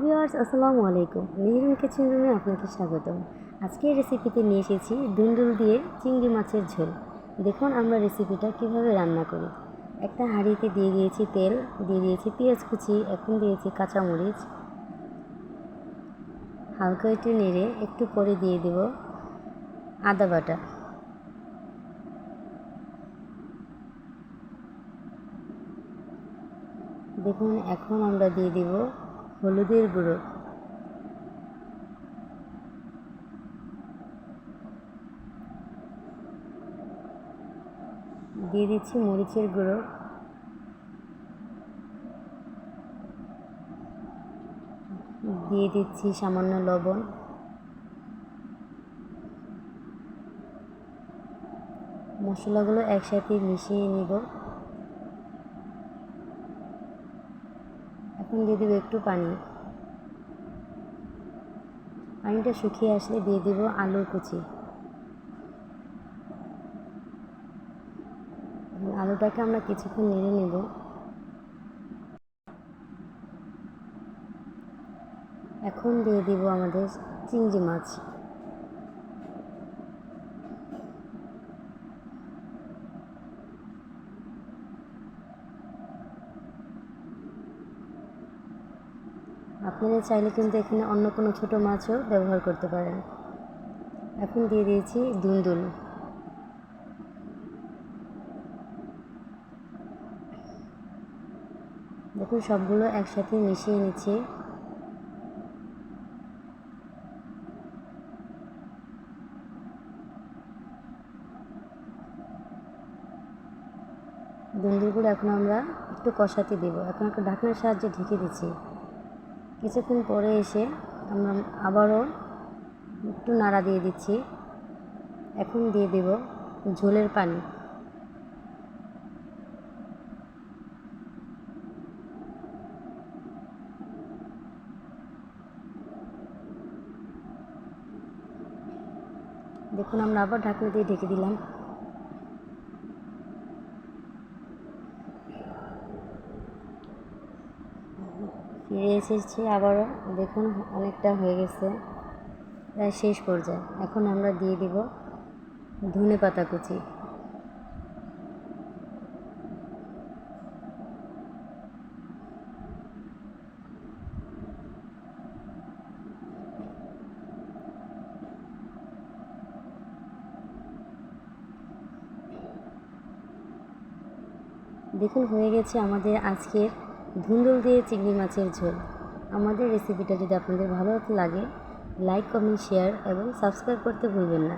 Viewers আসসালামু আলাইকুম। Meherun kitchen রুমে আপনাকে স্বাগতম। আজকে রেসিপিতে নিয়ে এসেছি দুন্দুল দিয়ে চিংড়ি মাছের ঝোল। দেখুন আমরা রেসিপিটা কিভাবে রান্না করি। একটা হাঁড়িতে দিয়ে দিয়েছি তেল, দিয়ে দিয়েছি পেঁয়াজ কুচি, এখন দিয়েছি কাঁচামরিচ, হালকা একটু নেড়ে একটু পরে দিয়ে দেব আদা বাটা। দেখুন এখন আমরা দিয়ে দেব হলুদের গুঁড়ো, দিয়ে দিচ্ছি মরিচের গুঁড়ো, দিয়ে দিচ্ছি সামান্য লবণ, মশলাগুলো একসাথে মিশিয়ে নিব। এখন দিয়ে দেবো একটু পানি। পানিটা শুকিয়ে আসলে দিয়ে দেব আলুর কুচি। আলুটাকে আমরা কিছুক্ষণ নেড়ে নেব। এখন দিয়ে দিব আমাদের চিংড়ি মাছ। আপনারা চাইলে কিন্তু এখানে অন্য কোনো ছোটো মাছও ব্যবহার করতে পারেন। এখন দিয়ে দিয়েছি দুন্দুল। দেখুন সবগুলো একসাথে মিশিয়ে নিচ্ছি। দুন্দুলগুলো এখন আমরা একটু কষাতে দেব। এখন একটা ঢাকনার সাহায্যে ঢেকে দিচ্ছি। কিছুক্ষণ পরে এসে আমরা আবারও একটু নাড়া দিয়ে দিচ্ছি। এখন দিয়ে দেব ঝোলের পানি। দেখুন আমরা আবার ঢাকনা দিয়ে ঢেকে দিলাম। ফিরে এসেছি আবারও। দেখুন অনেকটা হয়ে গেছে, প্রায় শেষ পর্যায়ে। এখন আমরা দিয়ে দিব ধনেপাতা কুচি। দেখুন হয়ে গেছে আমাদের আজকের ধুন্দুল দিয়ে চিংড়ি মাছের ঝোল। আমাদের রেসিপিটা যদি আপনাদের ভালো লাগে, লাইক, কমেন্ট, শেয়ার এবং সাবস্ক্রাইব করতে ভুলবেন না।